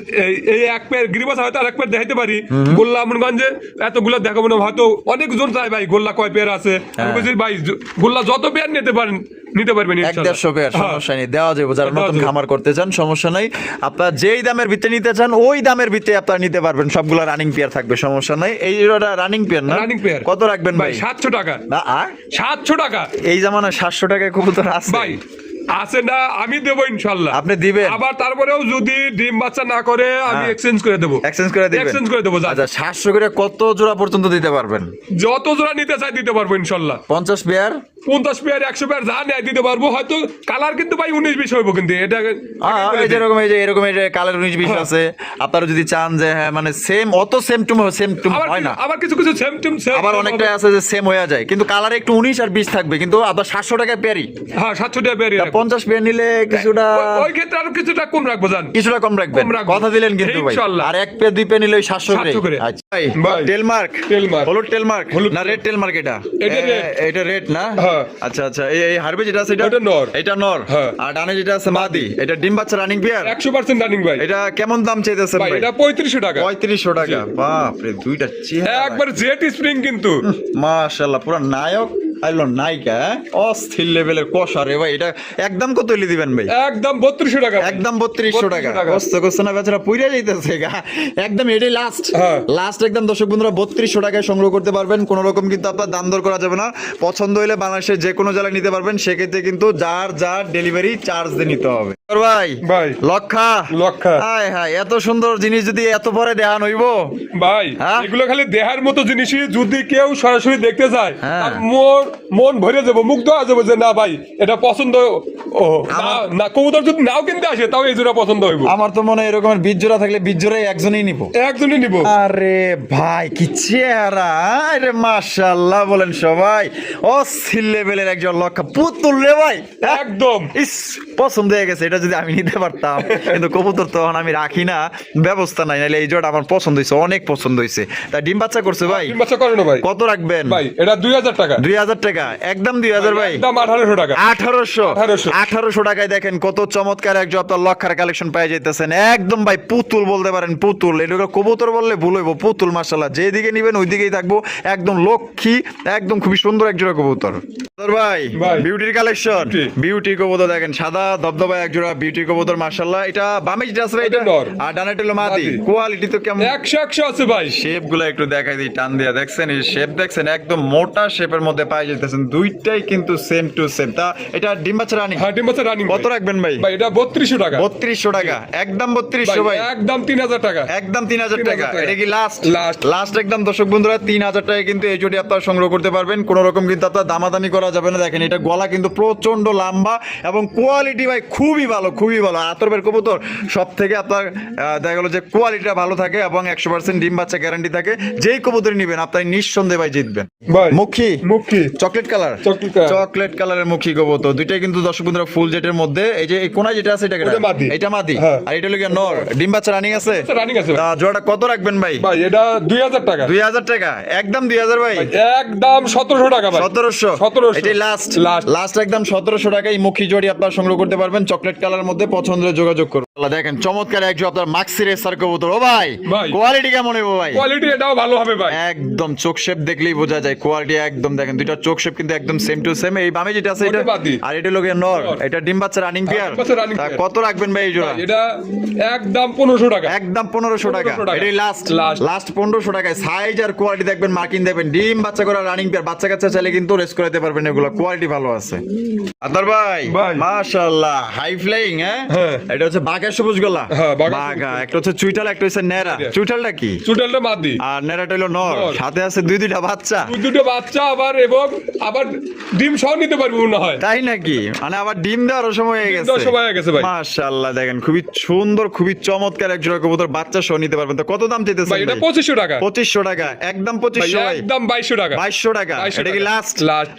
এই এক পেয়ার গ্রিবাস হয়তো আরেক পেয়ার দেখাইতে পারি। গোল্লা আমনগঞ্জে এতগুলো দেখাবো না, হয়তো অনেক জন চায় ভাই গোল্লা কয় পেয়ার আছে। আমি বলছি ভাই গোল্লা যত পেয়ার নিতে পারেন, নিতে পারবেন ইনশাআল্লাহ। 150 পেয়ার, হ্যাঁ। সমস্যা নেই, দেওয়া যাবে। যারা দেওয়া নতুন যাবে। খামার করতে চান সমস্যা নাই, আপনারা যেই দামের ভিতরে নিতে চান ওই দামের ভিতরে আপনারা নিতে পারবেন। সবগুলা রানিং পেয়ার থাকবে, সমস্যা নাই। এই জোড়াটা রানিং পেয়ার না? Running pair. কত রাখবেন ভাই? 700 টাকা। না আর 700 টাকা এই জামানায় 700 টাকায় কবুতর আছে ভাই। আছে না, আমি দেবো ইনশাআল্লাহ। আপনি দিবেন? আবার তারপরেও যদি ডিম বাচ্চা না করে আমি হ্যাঁ। এক্সচেঞ্জ করে দেবো। এক্সচেঞ্জ করে দিবেন? এক্সচেঞ্জ করে দেবো। যা। আচ্ছা 700 করে কত জোড়া পর্যন্ত দিতে পারবেন? যত জোড়া নিতে চাই দিতে পারবো ইনশাআল্লাহ। 50 পেয়ার? 50 পেয়ার, 100 পেয়ার যা নেয় দিতে পারবো। হয়তো কালার কিন্তু ভাই 19-20 হইব, কিন্তু এটা এই যে এরকম এই যে কালার 19-20 হ্যাঁ। আছে। আপনারা যদি চান যে হ্যাঁ মানে সেম অত সেম টু হয় না, আবার কিছু কিছু সেম টু সেম, আবার অনেকটা আছে যে সেম হয়ে যায়, কিন্তু কালারে একটু 19 আর 20 থাকবে, কিন্তু আবার 700 টাকায় পেয়ারই। হ্যাঁ 700 টাকা পেয়ার। 50 পেয়ার নিলে কিছুটা ওই ক্ষেত্রে আরো কিছুটা কম রাখবো জান। কিছুটা কম রাখবেন, কম রাখবো। কথা দিলেন কিন্তু ভাই। ইনশাআল্লাহ। আর এক পেয়ার দুই পেয়ার নিলে ওই 700 700 করে। করে। আচ্ছা ভাই, ভাই। টেলমার্ক? টেলমার্ক। হলুদ টেলমার্ক হলুদ না রেড টেলমার্ক? এটা এটা red। এটা রেড না? হ্যাঁ। আচ্ছা আচ্ছা, এই হারবে যেটা আছে এটা নর। এটা নর। হ্যাঁ। আর ডানে যেটা আছে মাদি, এটা ডিম বাচ্চা রানিং পেয়ার? 100% রানিং ভাই। এটা কেমন দাম চাইতেছেন ভাই ভাই? এটা 3500 টাকা। 3500 টাকা? বাপ রে, দুইটা চেহারা একবার জেট স্প্রিং কিন্তু। মাশাআল্লাহ, পুরো নায়ক আইলো নায়িকা, হ্যাঁ? অস্থির লেভেলের কষা রে ভাই। এটা একদম কত হইলে দিবেন ভাই? একদম 3200 টাকা। একদম 3200 টাকা? 3200 টাকা। কষ্ট করছে না বেচারা, পুইরা যাইতেছে গা। একদম এটাই লাস্ট, হ্যাঁ। লাস্ট একদম। দর্শক বন্ধুরা 3200 টাকায় সংগ্রহ করতে পারবেন, কোন রকম কিন্তু আপনার দাম দর করা যাবে না। পছন্দ হইলে বাংলাদেশের যে কোনো জায়গায় নিতে পারবেন, সেক্ষেত্রে কিন্তু যার যার ডেলিভারি চার্জ দিয়ে নিতে হবে ভাই। ভাই লক্ষা লক্ষা। হায় হায়, এত সুন্দর জিনিস যদি এত পরে দেখান হইব ভাই হ্যাঁ? এগুলো খালি দেহার মতো জিনিসই, যদি কেউ সরাসরি দেখতে চায় হ্যাঁ। তার মন ভরে যাবো, মুগ্ধ হয়ে যাবো যে না ভাই এটা পছন্দ। ও না কবুতর যদি নাও কিনতে আসে তাও এই জোড়া পছন্দ হইব। আমার তো মনে হয় এরকমের 20 জোড়া থাকলে 20 জোড়াই একজনই নিব। একজনই নিব। আরে ভাই কি চেহারা, আরে মাশাআল্লাহ বলেন সবাই। অস্থির লেভেলের একজন লক্ষা পুতুল রে ভাই, একদম ইস পছন্দ হয়ে গেছে। এটা যদি আমি নিতে পারতাম, কিন্তু কবুতর তো এখন আমি রাখি না, ব্যবস্থা নাই। নাহলে এই জোড়া আমার পছন্দ হয়েছে, অনেক পছন্দ হয়েছে। তা ডিম বাচ্চা করছে ভাই? ডিম বাচ্চা করে না ভাই। কত রাখবেন ভাই এটা 2000 টাকা। 2000 টাকা? একদম 2000 ভাই? একদম 1800 টাকা। 1800? 1800 টাকায় দেখেন কত চমৎকার এক জোড়া আপনার লক্ষার কালেকশন পেয়ে যাইতেছেন। একদম ভাই পুতুল বলতে পারেন, পুতুল। এটা কবুতর বললে ভুল হইব, পুতুল মাশাআল্লাহ। যেদিকে নিবেন ওই দিকেই থাকবো, একদম লক্ষ্মী, একদম খুবই সুন্দর এক জোড়া কবুতর। ভাই বিউটির কালেকশন, বিউটি কবুতর দেখেন, সাদা ধবধবা এক জোড়া বিউটি কবুতর মাশাআল্লাহ। এটা বামে যেটা আছে এটা আর ডানাটা হলো মাদি। কোয়ালিটি তো কেমন? 100 আছে ভাই। শেপ গুলো একটু দেখাই দিই, টান দিয়া দেখছেন, এই শেপ দেখছেন, একদম মোটা শেপের মধ্যে পাই যেতেছেন। দুইটাই কিন্তু সেম টু সেম। তা এটা ডিম বাচ্চা রানিং? হ্যাঁ, ডিম বাচ্চা রানিং। কত রাখবেন ভাই? ভাই এটা 3200 টাকা। 3200 টাকা, একদম 3200 ভাই, একদম 3000 টাকা, একদম 3000 টাকা। এটা কি লাস্ট? লাস্ট লাস্ট একদম। দর্শক বন্ধুরা 3000 টাকা কিন্তু এই জোড়ি আপনারা সংগ্রহ করতে পারবেন, কোন রকম কিন্তু আপনার দামাদামি করা যাবে না। দেখেন এটা গলা কিন্তু প্রচন্ড লম্বা এবং কোয়ালিটি ভাই খুবই ভালো, খুবই ভালো। আতরবের কবুতর সব থেকে আপনার দেখা গেল যে কোয়ালিটিটা ভালো থাকে এবং 100% ডিম বাচ্চা গ্যারান্টি থাকে। যেই কবুতর নিবেন আপনি নিঃসন্দেহে ভাই জিতবেন। মুখী, মুখী চকলেট কালার, চকলেট কালারের মুখী কবুতর দুইটাই কিন্তু দর্শক বন্ধুরা ফুল জেটের মধ্যে। এই যে এই কোণায় যেটা আছে এটা এটা মাদি, আর এটা হলো নর। ডিম বাচ্চা রানিং আছে? রানিং আছে। জোড়াটা কত রাখবেন ভাই? ভাই এটা 2000 টাকা। 2000 টাকা, একদম 2000 ভাই, একদম 1700 টাকা ভাই। 1700 এটাই লাস্ট, লাস্ট একদম 1700 টাকায় মুখী জোড়ি আপনারা সংগ্রহ করতে পারবেন চকলেট কালার মধ্যে। পছন্দের যোগাযোগ করুন। দেখেন চমৎকার একজন আপনার মাক্সি রেসার কবুতর। ও ভাই কোয়ালিটি কেমন হবে ভাই? কোয়ালিটি এটাও ভালো হবে ভাই, একদম চোখ শেপ দেখলেই বোঝা যায় কোয়ালিটি একদম। দেখেন দুইটা চোখ শেপ কিন্তু একদম সেম টু সেম। এই বামে যেটা আছে এটা আর এটা লোকে নর, এটা ডিম বাচ্চা রানিং পেয়ার। কত রাখবেন ভাই এই জোড়া? এটা একদম 1500 টাকা, একদম 1500 টাকা। এটাই লাস্ট, লাস্ট 1500 টাকায়। সাইজ আর কোয়ালিটি দেখবেন, মার্কিং দেখবেন, ডিম বাচ্চা করা রানিং পেয়ার। বাচ্চা কাচ্চা চাইলে কিন্তু রেস করাতে পারবেন, এগুলো কোয়ালিটি ভালো আছে। আদর ভাই মাশাআল্লাহ হাই ফ্লাইং। হ্যাঁ এটা হচ্ছে বাঘের সবুজ গলা, বাঘা। একটা হচ্ছে চুইটাল, একটা হচ্ছে নেরা। চুইটালটা কি? চুইটালটা মাদি আর নেরাটা হলো নর। সাথে আছে দুইটা বাচ্চা, দুটো বাচ্চা আবার, এবং আবার ডিম সহ নিতে পারবো মনে হয়। তাই নাকি? মানে আবার ডিম দেওয়ার সময় হয়ে গেছে, সময় হয়ে গেছে ভাই। মাশাআল্লাহ দেখেন খুবই সুন্দর, খুবই চমৎকার এক জোড়া কবুতর, বাচ্চা সহ নিতে পারবেন। তো কত দাম চাইতেছেন ভাই? এটা 2500 টাকা। 2500 টাকা, একদম 2500 ভাই, একদম 2200 টাকা, 2200 টাকা। এটা কি লাস্ট?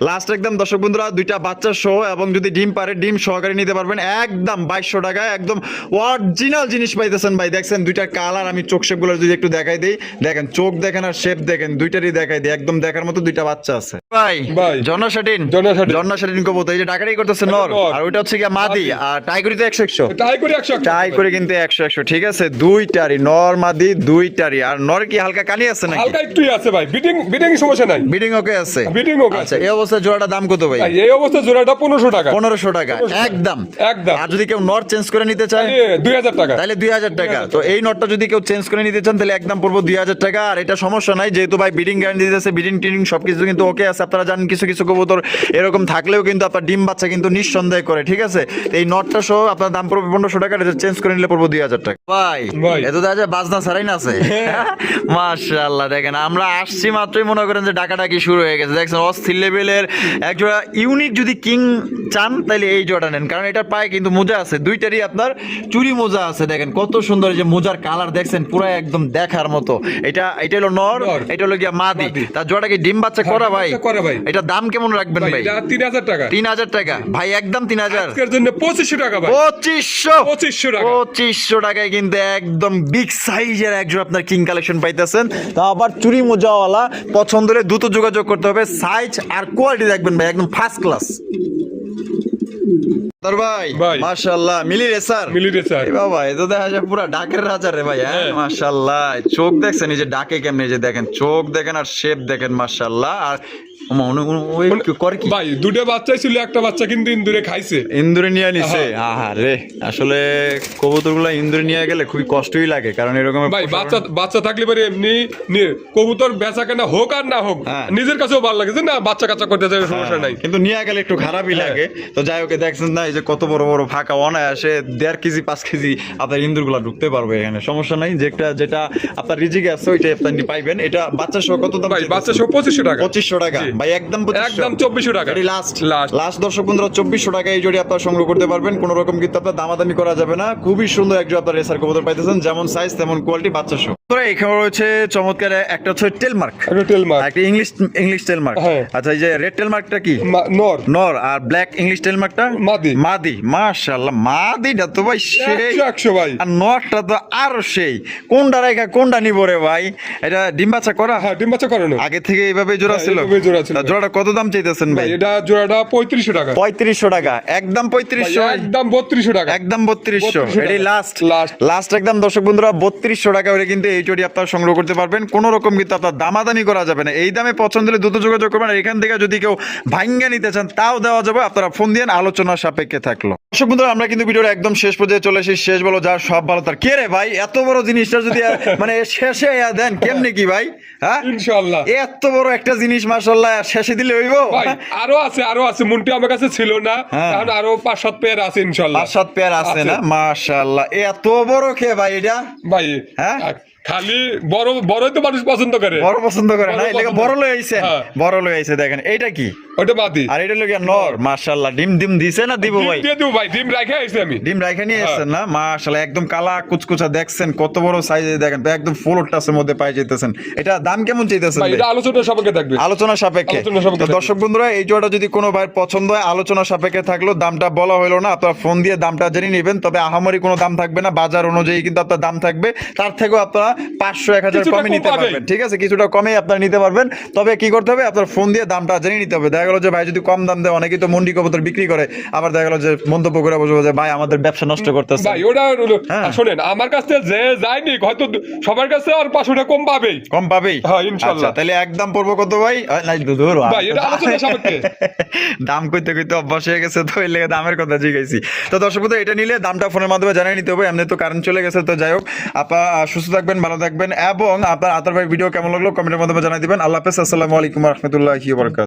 লাস্ট একদম। দর্শক বন্ধুরা দুইটা বাচ্চা সহ এবং যদি ডিম পারে ডিম সহকারে নিতে পারবেন একদম 2200 টাকা। একদম অরিজিনাল জিনিস পাইতেছেন ভাই। দেখছেন দুইটা কালার, আমি চোখ শেপ গুলো যদি একটু দেখাই দেই, দেখেন চোখ দেখেন আর শেপ দেখেন, দুইটারই দেখাই দিই, একদম দেখার মতো দুইটা বাচ্চা আছে ভাই। জন্না শাটিন কবুতর, এই যে ডাকারি করতেছে নর, আর ওইটা হচ্ছে কি মাদি। আর টাইগরি তো 100 টাইগরি কিন্তু 100। ঠিক আছে, দুইটারই নর মাদি দুইটারই। আর নর কি হালকা কানি আছে নাকি? হালকা একটু আছে ভাই, বিডিং সমস্যা নাই, বিডিং ওকে আছে, বিডিং ওকে। আচ্ছা এই অবস্থা জোড়াটা দাম কত ভাই? এই অবস্থা জোড়াটা 1500 টাকা। 1500 টাকা একদম, একদম। আর যদি কেউ নর চেঞ্জ করে নিতে চায় 2000 টাকা, তাহলে 2000 টাকা। তো এই নটটা যদি কেউ চেঞ্জ করে নিতে চান তাহলে একদম পড়বো 2000 টাকা। আর এটা সমস্যা নাই, যেহেতু ভাই বিডিং গ্যারান্টি দিতেছে, বিডিং টিডিং সবকিছু কিন্তু ওকে আছে। আপনারা জানেন কিছু কিছু কবুতর এরকম থাকলেও কিন্তু আপনার ডিম বাচ্চা কিন্তু নিঃসন্দেহ করে। ঠিক আছে, এই নটটা সহ আপনার দাম পড়বে 1500 টাকা, এটা চেঞ্জ করে নিলে পড়বো 2000 টাকা। ভাই এত দেখা যায় বাজনা ছাড়াই না আছে। মাশাআল্লাহ দেখেন আমরা আসছি মাত্রই মনে করেন যে ডাকাডাকি শুরু হয়ে গেছে। দেখছেন অস্থির লেভেলের এক জোড়া ইউনিক যদি কিং চান তাহলে এই জোড়াটা নেন, কারণ এটার পায়ে কিন্তু মোজা আছে, দুইটারই আপনার চুরি মোজা আছে। দেখেন কত সুন্দর, যে মোজার কালার দেখছেন পুরো একদম দেখার মতো। এটা হলো নর, এটা হলো গিয়া মাদি। তার জোড়াটা কি ডিম বাচ্চা করা ভাই? এটা দাম কেমন রাখবেন ভাই? 3000 টাকা। 3000 টাকা ভাই, একদম 3000 এর জন্য 2500 টাকা ভাই। 2500 টাকা, 2500 টাকায় কিন্তু একদম বিগ সাইজের একজন আপনার কিং কালেকশন পাইতেছেন। তা আবার চুরি মোজাওয়ালা। পছন্দ হলে দ্রুত যোগাযোগ করতে হবে। সাইজ আর কোয়ালিটি দেখবেন ভাই একদম ফার্স্ট ক্লাস। ভাই মাশাআল্লাহ মিলি রেসার, বাবা এ তো দেখা যায় পুরো ডাকের রাজা রে ভাই। হ্যাঁ মাশাআল্লাহ, চোখ দেখছেন এই যে ডাকে কেমনে, যে দেখেন চোখ দেখেন আর শেপ দেখেন মাশাআল্লাহ। আর ভাই দুটো বাচ্চাই ছিল, একটা বাচ্চা কিন্তু ইন্দুরে খাইছে, ইন্দুরে নিয়ে নিছে। আহারে আসলে কবুতরগুলো ইন্দুরে নিয়ে গেলে খুবই কষ্টই লাগে, কারণ এরকম ভাই বাচ্চা থাকলে পরে এমনি কবুতর বেচা কেনা হোক আর না হোক নিজের কাছেও ভালো লাগে না, বাচ্চা কাচ্চা করতে যায় সমস্যা নাই, কিন্তু নিয়ে গেলে একটু খারাপই লাগে। তো যাই হোক দেখছেন না এই যে কত বড় বড় ফাঁকা অনায়াসে 1.5 কেজি 5 কেজি আপনার ইন্দুরগুলা ঢুকতে পারবে এখানে, সমস্যা নাই। যেটা আপনার রিজিকে আছে ওইটাই আপনি পাইবেন। এটা বাচ্চা সহ কত দাম? ভাই বাচ্চা সহ 2500 টাকা। 2500 টাকা ভাই, একদম 2400 টাকা। এটি লাস্ট দর্শক বন্ধুরা 2400 টাকা এই জোড়ি আপনারা সংগ্রহ করতে পারবেন। কোনো রকম কিন্তু আপনার দামাদামি করা যাবে না। খুবই সুন্দর একজন আপনার রেসার কবুতর পাইতেছেন, যেমন সাইজ তেমন কোয়ালিটি, বাচ্চা সহ। এখানে রয়েছে চমৎকার একটা হচ্ছে টেলমার্ক, একটা ইংলিশ টেলমার্ক। আচ্ছা এই যে রেড টেলমার্কটা কি? নর। আর ব্ল্যাক ইংলিশ টেলমার্কটা মাদি। মাশাআল্লাহ মাদিটা তো ভাই সেই 100 ভাই, আর নরটা তো আরো সেই। কোনটা রেখা কোনটা নিব রে ভাই? এটা ডিম বাচ্চা করা? হ্যাঁ ডিম বাচ্চা করানো। আগে থেকে এইভাবে জোড়া ছিল? ছিল ভাই। জোড়াটা কত দাম চাইতেছেন ভাই? ভাই এটা জোড়াটা 3500 টাকা। 3500 টাকা, একদম 3500, ভাই, একদম 3200 টাকা। একদম 3200, 3200 এটাই টাকা। Last Last। লাস্ট একদম। দর্শক বন্ধুরা 3200 টাকা হলে কিন্তু এই চটি আপনারা সংগ্রহ করতে পারবেন, কোন রকম কিন্তু আপনার দামাদামি করা যাবে না। এই দামে পছন্দ হলে দ্রুত যোগাযোগ করবেন। আর এখান থেকে যদি কেউ ভাঙ্গা নিতে চান তাও দেওয়া যাবে, আপনারা ফোন দিয়ে আলোচনার সাপেক্ষে থাকলো। দর্শক বন্ধুরা আমরা কিন্তু ভিডিওর একদম শেষ পর্যায়ে চলে এসেছি। শেষ বলো যার সব ভালো তার। কে রে ভাই এত বড় জিনিসটা যদি মানে শেষে দেন কেমনে কি ভাই? হ্যাঁ ইনশাআল্লাহ। এত বড় একটা জিনিস মাশাআল্লাহ শেষে দিলে হইব? ভাই আরো আছে মুন্টি আমার কাছে ছিল না, হ্যাঁ। এখন আরো 5-7 পেয়ার আছে ইনশাআল্লাহ। 5-7 পেয়ার আছে না? মাশাআল্লাহ, এত বড় কে ভাই এটা? ভাই হ্যাঁ? খালি বড়ই তো মানুষ পছন্দ করে। বড় পছন্দ করে না, বড় এলাকা পছন্দ বড় করে। লই আইছেন, হ্যাঁ। বড় লই আইছে। দেখেন এইটা কি? ওটা বাদি। আর এটা লগিয়া নর। মাশাআল্লাহ, ডিম ডিম দিছে না দিব ভাই? দিয়ে দেব ভাই, ডিম রাখে আইছি আমি। ডিম রাইখা নিয়ে এসেছেন না? মাশাআল্লাহ, একদম কালা কুচকুচা দেখছেন কত বড় সাইজে। দেখেন তো একদম ফুল টাসের মধ্যে পাই যাইতেছেন। এটা দাম কেমন চাইতেছেন ভাই ভাই? এটা আলোচনা সাপেক্ষে থাকবে। আলোচনা সাপেক্ষে। আলোচনা সাপেক্ষে তো থাকবে। দর্শক বন্ধুরা এই জোড়াটা যদি কোনো ভাইয়ের পছন্দ হয় আলোচনা সাপেক্ষে থাকলো, দামটা বলা হলো না, আপনারা ফোন দিয়ে দামটা জেনে নেবেন। তবে আহামরি কোনো দাম থাকবে না, বাজার অনুযায়ী কিন্তু আপনার দাম থাকবে। তার থেকেও আপনারা 500-1000 কিছুটা কমে কম নিতে পাবেন। পারবেন, ঠিক আছে? কিছুটা কমে আপনারা নিতে পারবেন। তবে কি করতে হবে, আপনার ফোন দিয়ে দামটা জেনে নিতে হবে। দেখা গেল যে ভাই যদি কম দাম দেয়, অনেকেই তো মন্ডি কবুতর বিক্রি করে, আবার দেখা গেল যে মন্তব্য করে বসবো যে ভাই আমাদের ব্যবসা নষ্ট করতেছে। ভাই ওটা হ্যাঁ। শোনেন, আমার কাছে যে যায়নি হয়তো সবার কাছে আর 500 টাকা কম পাবেই। কম পাবেই? হ্যাঁ, ইনশাআল্লাহ। আচ্ছা, তাহলে একদম পড়বো কত ভাই? নাই দূর ভাই এটা আলোচনা সাপেক্ষে। দাম কইতে কইতে অভ্যাস হয়ে গেছে, তো এই লেগে দামের কথা জিজ্ঞাসি। তো দর্শক বন্ধু, এটা নিলে দামটা ফোনের মাধ্যমে জানিয়ে নিতে হবে। এমনি তো কারেন্ট চলে গেছে। তো যাই হোক, আপনারা সুস্থ থাকবেন, ভালো থাকবেন, এবং আপনার আতর ভাই ভিডিও কেমন লাগলো কমেন্টের মাধ্যমে জানিয়ে দিবেন। আল্লাহ হাফেজ, আসসালামু আলাইকুম ওয়া রাহমাতুল্লাহি ওয়া বারাকাতুহু।